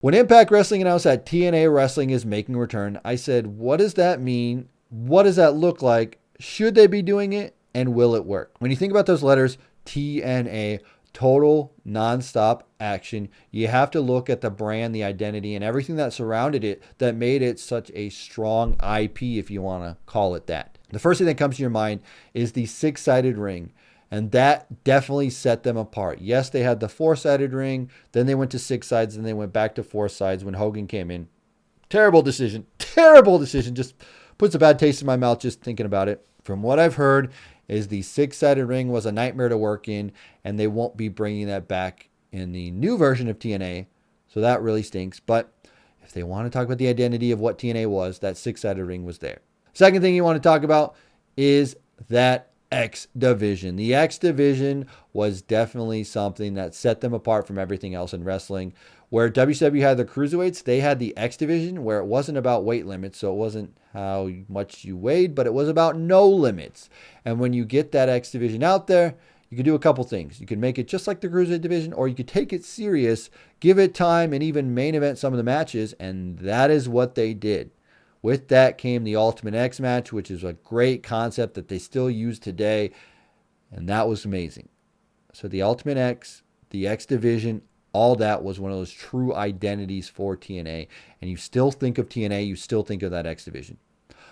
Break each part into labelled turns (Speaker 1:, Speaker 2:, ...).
Speaker 1: When Impact Wrestling announced that TNA Wrestling is making a return, I said, what does that mean? What does that look like? Should they be doing it? And will it work? When you think about those letters, TNA, total nonstop action, you have to look at the brand, the identity, and everything that surrounded it that made it such a strong IP, if you want to call it that. The first thing that comes to your mind is the six-sided ring. And that definitely set them apart. Yes, they had the four-sided ring. Then they went to six sides. And they went back to four sides when Hogan came in. Terrible decision. Terrible decision. Just puts a bad taste in my mouth just thinking about it. From what I've heard is the six-sided ring was a nightmare to work in. And they won't be bringing that back in the new version of TNA. So that really stinks. But if they want to talk about the identity of what TNA was, that six-sided ring was there. Second thing you want to talk about is that X Division. The X Division was definitely something that set them apart from everything else in wrestling. Where WCW had the cruiserweights, they had the X Division where it wasn't about weight limits. So it wasn't how much you weighed, but it was about no limits. And when you get that X Division out there, you could do a couple things. You could make it just like the cruiserweight division, or you could take it serious, give it time, and even main event some of the matches. And that is what they did. With that came the Ultimate X match, which is a great concept that they still use today. And that was amazing. So the Ultimate X, the X Division, all that was one of those true identities for TNA. And you still think of TNA, you still think of that X Division.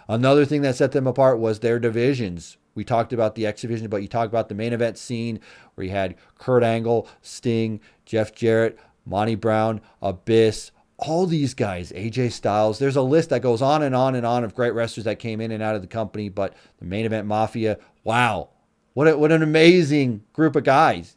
Speaker 1: Another thing that set them apart was their divisions. We talked about the X Division, but you talk about the main event scene where you had Kurt Angle, Sting, Jeff Jarrett, Monty Brown, Abyss, all these guys, AJ Styles. There's a list that goes on and on and on of great wrestlers that came in and out of the company, but the main event Mafia, wow. What an amazing group of guys.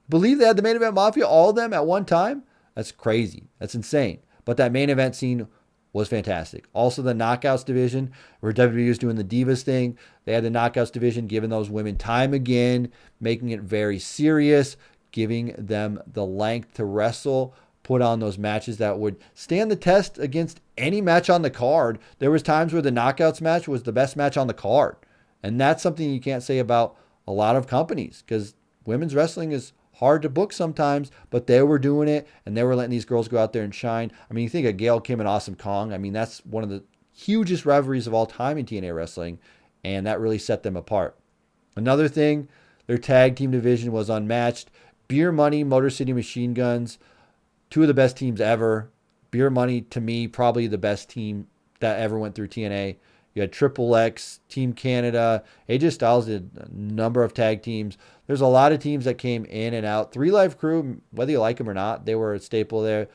Speaker 1: Believe they had the main event Mafia, all of them at one time? That's crazy. That's insane. But that main event scene was fantastic. Also the Knockouts division, where WWE was doing the Divas thing. They had the Knockouts division, giving those women time again, making it very serious, giving them the length to wrestle, put on those matches that would stand the test against any match on the card. There was times where the Knockouts match was the best match on the card. And that's something you can't say about a lot of companies, because women's wrestling is hard to book sometimes, but they were doing it and they were letting these girls go out there and shine. I mean, you think of Gail Kim and Awesome Kong. I mean, that's one of the hugest rivalries of all time in TNA wrestling, and that really set them apart. Another thing, their tag team division was unmatched. Beer Money, Motor City Machine Guns, two of the best teams ever. Beer Money, to me, probably the best team that ever went through TNA. You had Triple X, Team Canada. AJ Styles did a number of tag teams. There's a lot of teams that came in and out. 3 Live Crew, whether you like them or not, they were a staple there.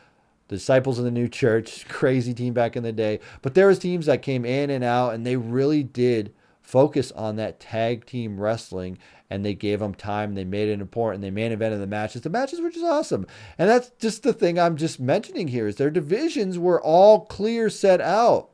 Speaker 1: The Disciples of the New Church, crazy team back in the day. But there was teams that came in and out, and they really did focus on that tag team wrestling, and they gave them time. They made it important. They main evented the matches. The matches were just awesome. And that's just the thing I'm just mentioning here is their divisions were all clear set out.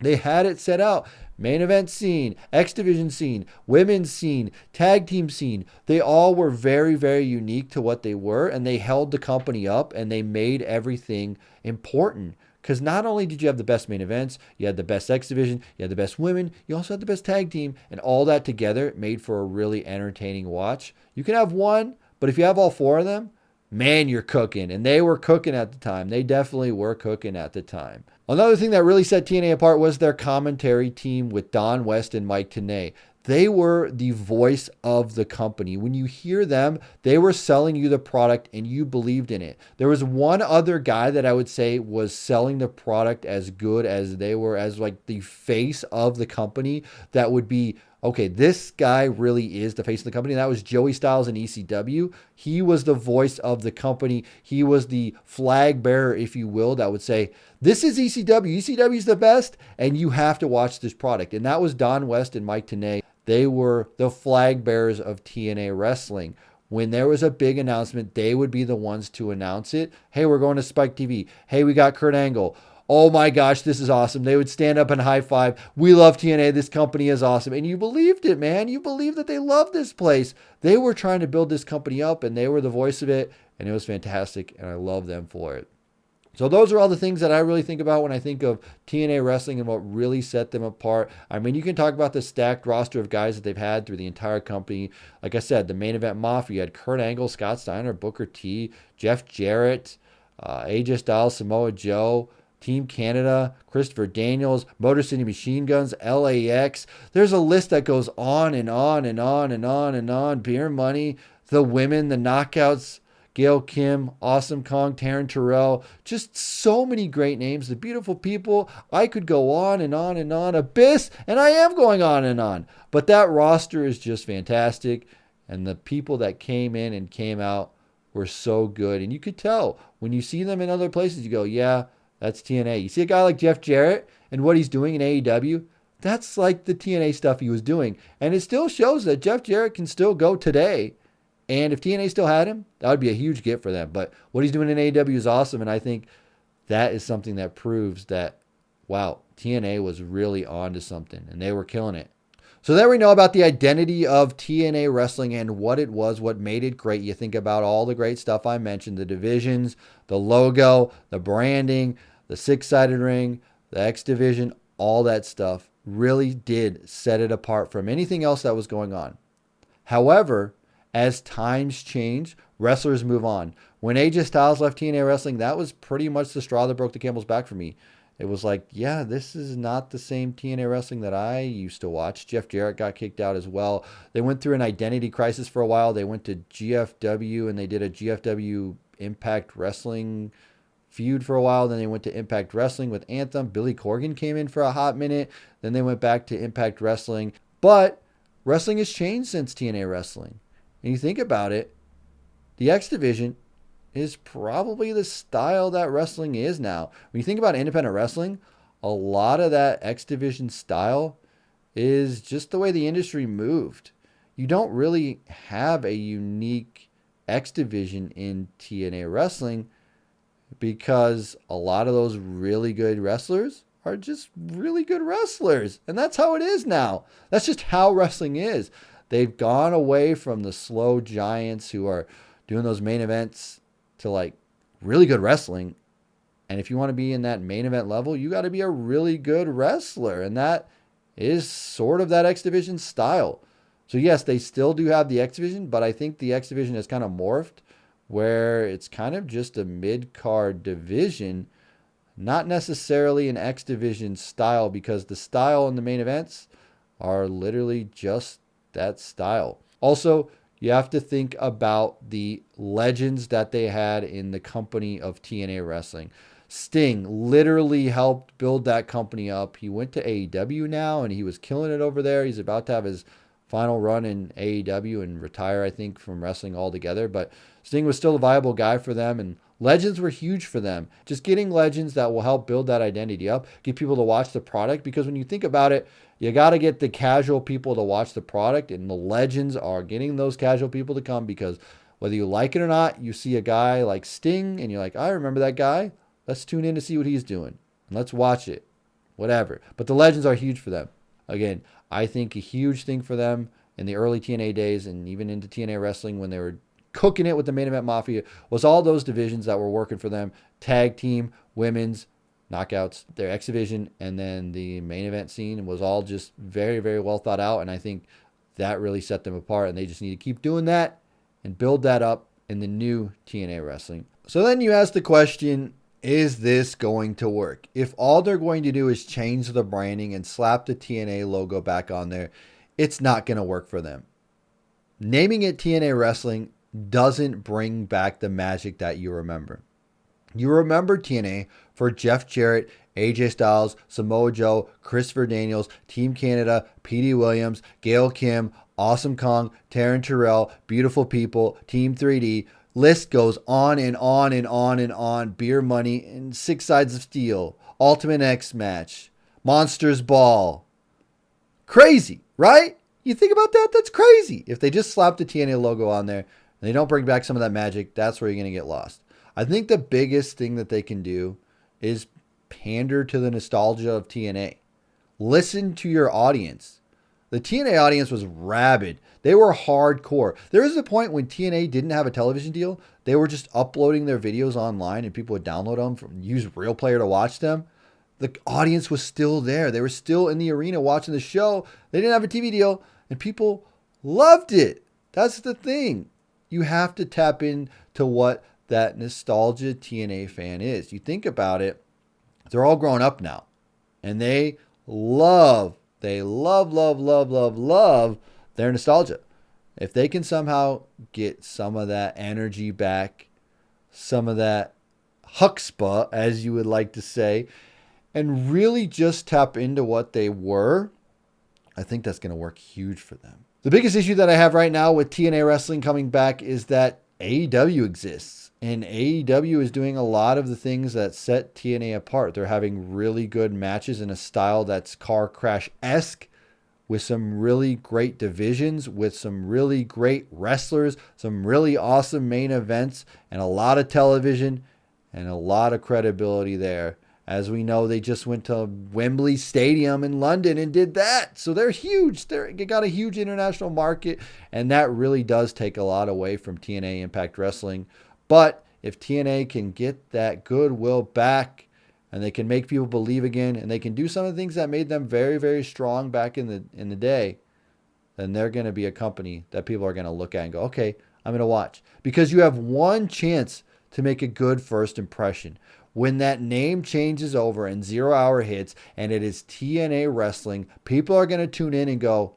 Speaker 1: They had it set out. Main event scene, X Division scene, women's scene, tag team scene. They all were very, very unique to what they were, and they held the company up, and they made everything important. Because not only did you have the best main events, you had the best X Division, you had the best women, you also had the best tag team, and all that together made for a really entertaining watch. You can have one, but if you have all 4 of them, man, you're cooking. And they were cooking at the time. They definitely were cooking at the time. Another thing that really set TNA apart was their commentary team with Don West and Mike Tenay. They were the voice of the company. When you hear them, they were selling you the product and you believed in it. There was one other guy that I would say was selling the product as good as they were, as like the face of the company, that would be, okay, this guy really is the face of the company. And that was Joey Styles in ECW. He was the voice of the company. He was the flag bearer, if you will, that would say, this is ECW. ECW is the best, and you have to watch this product. And that was Don West and Mike Tenay. They were the flag bearers of TNA Wrestling. When there was a big announcement, they would be the ones to announce it. Hey, we're going to Spike TV. Hey, we got Kurt Angle. Oh my gosh, this is awesome. They would stand up and high five. We love TNA. This company is awesome. And you believed it, man. You believed that they loved this place. They were trying to build this company up, and they were the voice of it. And it was fantastic, and I love them for it. So those are all the things that I really think about when I think of TNA Wrestling and what really set them apart. I mean, you can talk about the stacked roster of guys that they've had through the entire company. Like I said, the main event Mafia, you had Kurt Angle, Scott Steiner, Booker T, Jeff Jarrett, AJ Styles, Samoa Joe, Team Canada, Christopher Daniels, Motor City Machine Guns, LAX. There's a list that goes on and on and on and on and on. Beer Money, the women, the knockouts, Gail Kim, Awesome Kong, Taryn Terrell. Just so many great names. The beautiful people. I could go on and on and on. Abyss, and I am going on and on. But that roster is just fantastic. And the people that came in and came out were so good. And you could tell when you see them in other places, you go, yeah, that's TNA. You see a guy like Jeff Jarrett and what he's doing in AEW, that's like the TNA stuff he was doing. And it still shows that Jeff Jarrett can still go today. And if TNA still had him, that would be a huge get for them. But what he's doing in AEW is awesome. And I think that is something that proves that, wow, TNA was really on to something. And they were killing it. So there we know about the identity of TNA Wrestling and what it was, what made it great. You think about all the great stuff I mentioned, the divisions, the logo, the branding, the six-sided ring, the X division, all that stuff really did set it apart from anything else that was going on. However, as times change, wrestlers move on. When AJ Styles left TNA Wrestling, that was pretty much the straw that broke the camel's back for me. It was like, yeah, this is not the same TNA Wrestling that I used to watch. Jeff Jarrett got kicked out as well. They went through an identity crisis for a while. They went to GFW and they did a GFW Impact Wrestling feud for a while. Then they went to Impact Wrestling with Anthem. Billy Corgan came in for a hot minute. Then they went back to Impact Wrestling. But wrestling has changed since TNA Wrestling. And you think about it, the X Division is probably the style that wrestling is now. When you think about independent wrestling, a lot of that X Division style is just the way the industry moved. You don't really have a unique X Division in TNA Wrestling because a lot of those really good wrestlers are just really good wrestlers. And that's how it is now. That's just how wrestling is. They've gone away from the slow giants who are doing those main events to like really good wrestling. And if you want to be in that main event level, you got to be a really good wrestler. And that is sort of that X Division style. So yes, they still do have the X Division, but I think the X Division has kind of morphed where it's kind of just a mid-card division, not necessarily an X Division style, because the style in the main events are literally just that style. Also, you have to think about the legends that they had in the company of TNA Wrestling. Sting literally helped build that company up. He went to AEW now, and he was killing it over there. He's about to have his final run in AEW and retire, I think, from wrestling altogether. But Sting was still a viable guy for them, and legends were huge for them. Just getting legends that will help build that identity up, get people to watch the product, because when you think about it, you got to get the casual people to watch the product, and the legends are getting those casual people to come, because whether you like it or not, you see a guy like Sting and you're like, I remember that guy. Let's tune in to see what he's doing and let's watch it, whatever. But the legends are huge for them. Again, I think a huge thing for them in the early TNA days and even into TNA Wrestling when they were cooking it with the Main Event Mafia was all those divisions that were working for them. Tag team, women's, knockouts, their X Division, and then the main event scene was all just very, very well thought out. And I think that really set them apart. And they just need to keep doing that and build that up in the new TNA Wrestling. So then you ask the question, is this going to work? If all they're going to do is change the branding and slap the TNA logo back on there, it's not going to work for them. Naming it TNA Wrestling doesn't bring back the magic that you remember. You remember TNA for Jeff Jarrett, AJ Styles, Samoa Joe, Christopher Daniels, Team Canada, Petey Williams, Gail Kim, Awesome Kong, Taryn Terrell, Beautiful People, Team 3D. List goes on and on and on and on. Beer Money and Six Sides of Steel, Ultimate X Match, Monsters Ball. Crazy, right? You think about that? That's crazy. If they just slap the TNA logo on there and they don't bring back some of that magic, that's where you're going to get lost. I think the biggest thing that they can do is pander to the nostalgia of TNA. Listen to your audience. The TNA audience was rabid. They were hardcore. There was a point when TNA didn't have a television deal. They were just uploading their videos online and people would download them, use Real Player to watch them. The audience was still there. They were still in the arena watching the show. They didn't have a TV deal and people loved it. That's the thing. You have to tap into what that nostalgia TNA fan is. You think about it, they're all grown up now. And they love their nostalgia. If they can somehow get some of that energy back, some of that huxpah, as you would like to say, and really just tap into what they were, I think that's going to work huge for them. The biggest issue that I have right now with TNA Wrestling coming back is that AEW exists. And AEW is doing a lot of the things that set TNA apart. They're having really good matches in a style that's car crash-esque, with some really great divisions, with some really great wrestlers, some really awesome main events, and a lot of television and a lot of credibility there. As we know, they just went to Wembley Stadium in London and did that. So they're huge. They got a huge international market, and that really does take a lot away from TNA Impact Wrestling. But if TNA can get that goodwill back, and they can make people believe again, and they can do some of the things that made them very, very strong back in the day, then they're going to be a company that people are going to look at and go, okay, I'm going to watch. Because you have one chance to make a good first impression. When that name changes over and 0 Hour hits and it is TNA Wrestling, people are going to tune in and go,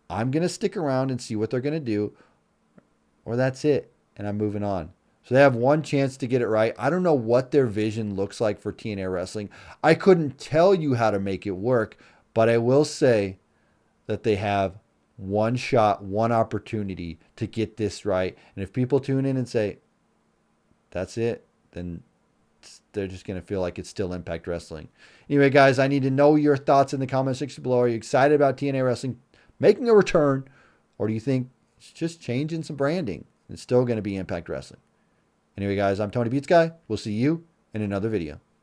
Speaker 1: I'm going to stick around and see what they're going to do, or that's it, and I'm moving on. So they have one chance to get it right. I don't know what their vision looks like for TNA Wrestling. I couldn't tell you how to make it work, but I will say that they have one shot, one opportunity to get this right. And if people tune in and say, that's it, then they're just going to feel like it's still Impact Wrestling. Anyway, guys, I need to know your thoughts in the comment section below. Are you excited about TNA Wrestling making a return, or do you think it's just changing some branding? It's still going to be Impact Wrestling. Anyway, guys, I'm TonyPizzaGuy. We'll see you in another video.